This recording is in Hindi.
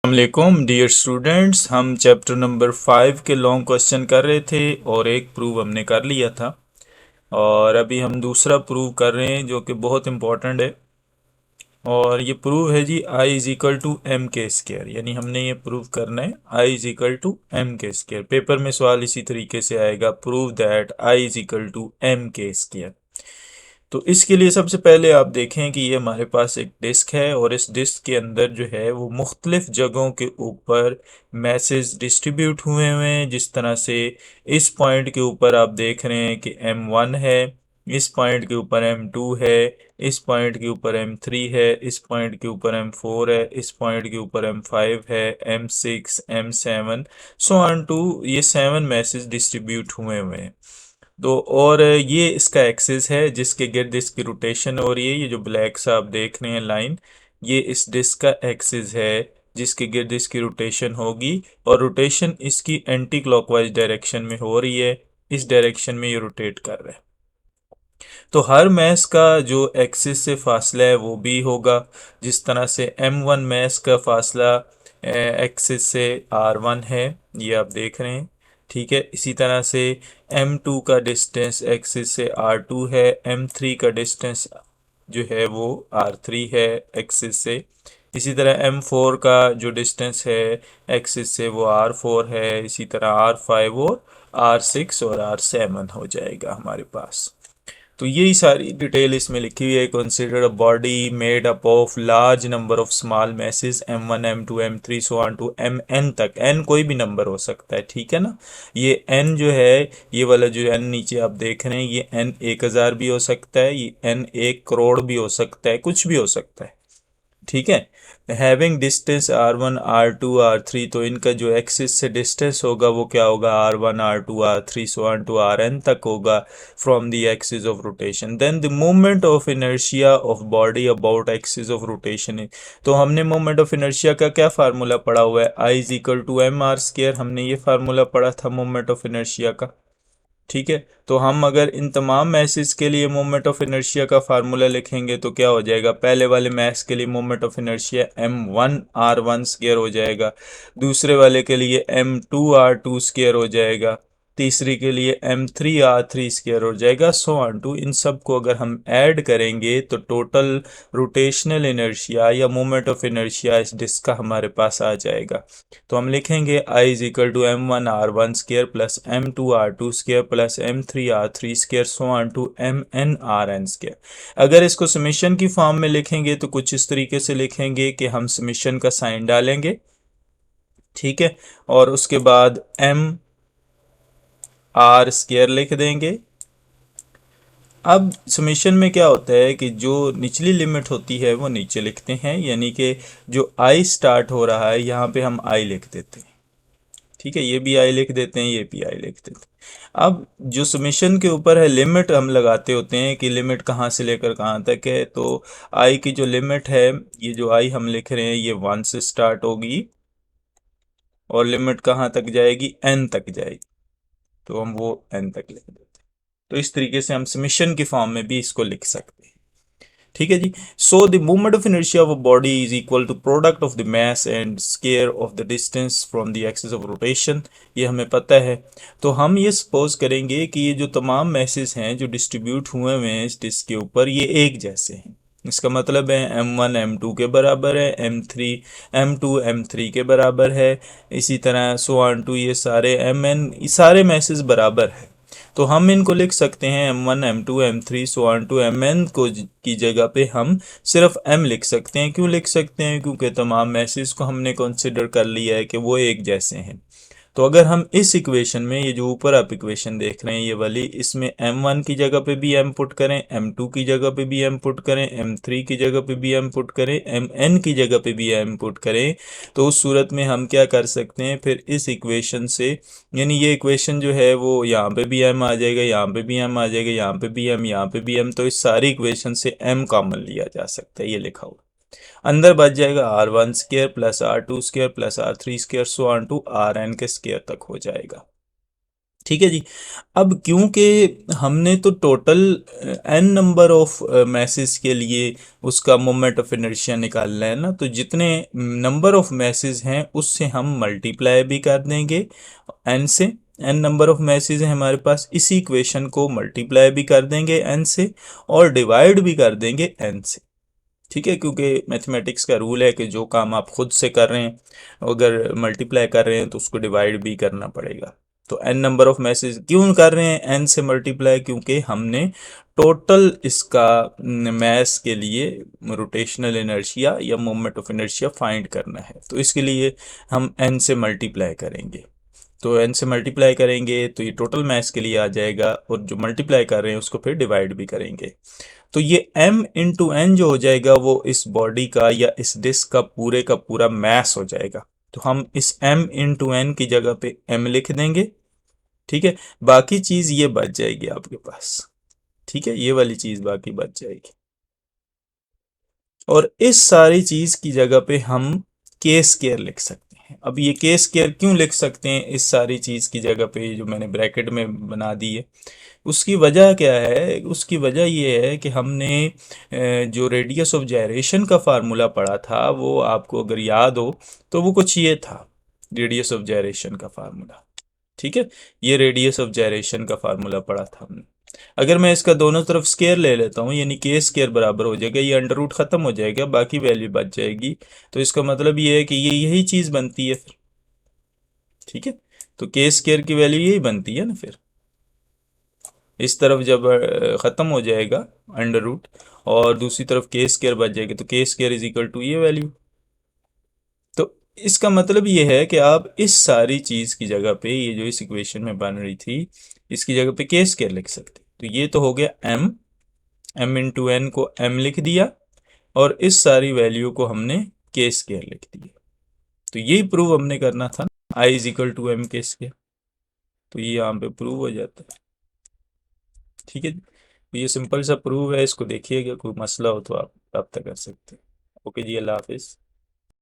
अस्सलामुअलैकुम डियर स्टूडेंट्स, हम चैप्टर नंबर 5 के लॉन्ग क्वेश्चन कर रहे थे और एक प्रूव हमने कर लिया था। और अभी हम दूसरा प्रूव कर रहे हैं जो कि बहुत इम्पोर्टेंट है। और ये प्रूव है जी I is equal to M K square, यानी हमने ये प्रूव करना है I is equal to M K square. Paper में सवाल इसी तरीके से आएगा, prove that I is equal to M K square. तो इसके लिए सबसे पहले आप देखें कि ये हमारे पास एक डिस्क है और इस डिस्क के अंदर जो है वो मुख्तलिफ जगहों के ऊपर मैसेज डिस्ट्रीब्यूट हुए हैं। जिस तरह से इस पॉइंट के ऊपर आप देख रहे हैं कि M1 है, इस पॉइंट के ऊपर M2 है, इस पॉइंट के ऊपर M3 है, इस पॉइंट के ऊपर M4 है, इस पॉइंट के ऊपर M5 है, M6, M7 so on to ये 7 मैसेज डिस्ट्रीब्यूट हुए हैं। तो और ये इसका एक्सिस है जिसके गिर्द इसकी रोटेशन हो रही है। ये जो ब्लैक सा आप देख रहे हैं लाइन, ये इस डिस्क का एक्सिस है जिसके गिर्द इसकी रोटेशन होगी और रोटेशन इसकी एंटी क्लॉकवाइज डायरेक्शन में हो रही है। इस डायरेक्शन में ये रोटेट कर रहा है। तो हर मैस का जो एक्सिस से फासला है वो भी होगा। जिस तरह से M1 मैस का फासला एक्सिस से R1 है, ये आप देख रहे हैं। ठीक है, इसी तरह से M2 का डिस्टेंस एक्सिस से R2 है, M3 का डिस्टेंस जो है वो R3 है एक्सिस से। इसी तरह M4 का जो डिस्टेंस है एक्सिस से वो R4 है। इसी तरह R5 और R6 और R7 हो जाएगा हमारे पास। तो यही सारी डिटेल इसमें लिखी हुई है। Consider a body made up of large number of small masses M1 M2 M3 so on to Mn तक। n कोई भी नंबर हो सकता है, ठीक है ना। ये n जो है, ये वाला जो n नीचे आप देख रहे हैं, ये n 1000 भी हो सकता है, ये n 1 करोड़ भी हो सकता है, कुछ भी हो सकता है। ठीक है। Having distance R1 R2 R3, तो इनका जो एक्सिस से डिस्टेंस होगा वो क्या होगा, R1 R2 R3 so on to Rn तक होगा from the axis of rotation. Then the moment of inertia of body about axis of rotation. तो हमने मोमेंट ऑफ इनर्शिया का क्या फार्मूला पढ़ा हुआ है, I is equal to M R square. हमने ये फार्मूला पढ़ा था मोमेंट ऑफ इनर्शिया का। ठीक है, तो हम अगर इन तमाम मैसेज के लिए मोमेंट ऑफ इनर्शिया का फार्मूला लिखेंगे तो क्या हो जाएगा, पहले वाले मैस के लिए moment of inertia M1 R1 square हो जाएगा, दूसरे वाले के लिए M2 R2 स्क्वायर हो जाएगा, तीसरी के लिए M3 R3 स्क्वायर हो जाएगा, सो ऑन टू। इन सब को अगर हम ऐड करेंगे तो टोटल रोटेशनल इनर्शिया या मोमेंट ऑफ इनर्शिया इस डिस्क का हमारे पास आ जाएगा। तो हम लिखेंगे I is equal to M1 R1 square plus M2 R2 square plus M3 R3 square so on to Mn Rn square. अगर इसको समेशन की फॉर्म में लिखेंगे तो कुछ इस तरीके से लिखेंगे कि हम समेशन का साइन डालेंगे, ठीक है, और उसके बाद M R स्क्वायर लिख देंगे। अब समेशन में क्या होता है कि जो निचली लिमिट होती है वो नीचे लिखते हैं, यानी कि जो I स्टार्ट हो रहा है यहाँ पे हम I लिख देते हैं। ठीक है, ये भी आई लिख देते हैं, ये भी आई लिख देते हैं। अब जो समेशन के ऊपर है लिमिट हम लगाते होते हैं कि लिमिट कहाँ से लेकर कहाँ तक है। तो आई की जो लिमिट है, ये जो आई हम लिख रहे हैं ये 1 से स्टार्ट होगी और लिमिट कहाँ तक जाएगी, एन तक जाएगी। तो हम वो एन तक लिख देते हैं। तो इस तरीके से हम समेशन की फॉर्म में भी इसको लिख सकते हैं। ठीक है जी। So the movement of inertia of a body is equal to product of the mass and square of the distance from the axis of rotation. ये हमें पता है। तो हम ये सपोज करेंगे कि ये जो तमाम मैसेज हैं जो डिस्ट्रीब्यूट हुए हैं इस डिस्क के ऊपर, ये एक जैसे हैं। इसका मतलब है M1 M2 के बराबर है, M2 M3 के बराबर है, इसी तरह सो ऑन टू ये सारे Mn, ये सारे मैसेज बराबर है। तो हम इनको लिख सकते हैं M1 M2 M3 so on to Mn को की जगह पे हम सिर्फ M लिख सकते हैं। क्यों लिख सकते हैं, क्योंकि तमाम मैसेज को हमने कंसिडर कर लिया है कि वो एक जैसे हैं। तो अगर हम इस इक्वेशन में, ये जो ऊपर आप इक्वेशन देख रहे हैं ये वाली, इसमें M1 की जगह पे भी M पुट करें, M2 की जगह पे भी M पुट करें, M3 की जगह पे भी M पुट करें, Mn की जगह पे भी M पुट करें, तो उस सूरत में हम क्या कर सकते हैं फिर इस इक्वेशन से, यानी ये इक्वेशन जो है वो यहाँ पे भी M आ जाएगा, यहाँ पे भी M आ जाएगा, यहाँ पे भी M, यहाँ पे भी M, तो इस सारी इक्वेशन से M कॉमन लिया जा सकता है। ये लिखा हुआ अंदर बच जाएगा R1 square plus R2 square plus R3 square so on to Rn के स्क्वायर तक हो जाएगा। ठीक है जी। अब क्योंकि हमने तो total n number of message के लिए उसका मोमेंट ऑफ इनर्शिया निकालना है ना, तो जितने नंबर ऑफ मैसेज हैं उससे हम मल्टीप्लाई भी कर देंगे एन से। एन नंबर ऑफ मैसेज हैं हमारे पास, इसी इक्वेशन को मल्टीप्लाई भी कर देंगे एन से और डिवाइड भी कर देंगे एन से। ठीक है, क्योंकि मैथमेटिक्स का रूल है कि जो काम आप खुद से कर रहे हैं अगर मल्टीप्लाई कर रहे हैं तो उसको डिवाइड भी करना पड़ेगा। तो एन नंबर ऑफ मैसेज क्यों कर रहे हैं एन से मल्टीप्लाई, क्योंकि हमने टोटल इसका मैस के लिए रोटेशनल इनर्शिया या मोमेंट ऑफ इनर्शिया फाइंड करना है, तो इसके लिए हम एन से मल्टीप्लाई करेंगे। तो एन से मल्टीप्लाई करेंगे तो ये टोटल मैस के लिए आ जाएगा, और जो मल्टीप्लाई कर रहे हैं उसको फिर डिवाइड भी करेंगे। तो ये m इंटू एन जो हो जाएगा वो इस बॉडी का या इस डिस्क का पूरा मैस हो जाएगा। तो हम इस m इंटू एन की जगह पे m लिख देंगे। ठीक है, बाकी चीज ये बच जाएगी आपके पास। ठीक है, ये वाली चीज बाकी बच जाएगी, और इस सारी चीज की जगह पे हम के स्केयर लिख सकते हैं। अब ये के स्केयर क्यों लिख सकते हैं इस सारी चीज की जगह पे, जो मैंने ब्रैकेट में बना दी है, उसकी वजह क्या है? उसकी वजह ये है कि हमने जो रेडियस ऑफ जायरेशन का फार्मूला पढ़ा था वो आपको अगर याद हो तो वो कुछ ये था, रेडियस ऑफ जायरेशन का फार्मूला। ठीक है, ये रेडियस ऑफ जायरेशन का फार्मूला पढ़ा था हमने। अगर मैं इसका दोनों तरफ स्केयर ले लेता हूँ, यानी के स्केयर बराबर हो जाएगा, ये अंडर रूट खत्म हो जाएगा, बाकी वैल्यू बच जाएगी। तो इसका मतलब ये है कि ये यही चीज बनती है फिर। ठीक है, तो के स्केयर की वैल्यू यही बनती है ना फिर। इस तरफ जब ख़त्म हो जाएगा अंडर रूट और दूसरी तरफ के स्केयर बच जाएगी, तो के स्केयर इज इक्वल टू ये वैल्यू। तो इसका मतलब ये है कि आप इस सारी चीज़ की जगह पे, ये जो इस इक्वेशन में बन रही थी, इसकी जगह पे के स्केयर लिख सकते। तो ये तो हो गया m, m इंटू एन को m लिख दिया और इस सारी वैल्यू को हमने के स्केयर लिख दिया। तो यही प्रूव हमने करना था, i is equal to M K square. तो ये यहाँ पे प्रूव हो जाता है। ठीक है, तो ये सिंपल सा प्रूव है, इसको देखिएगा, कोई मसला हो तो आप रब्ता कर सकते हैं। ओके जी, अल्लाह हाफिज़।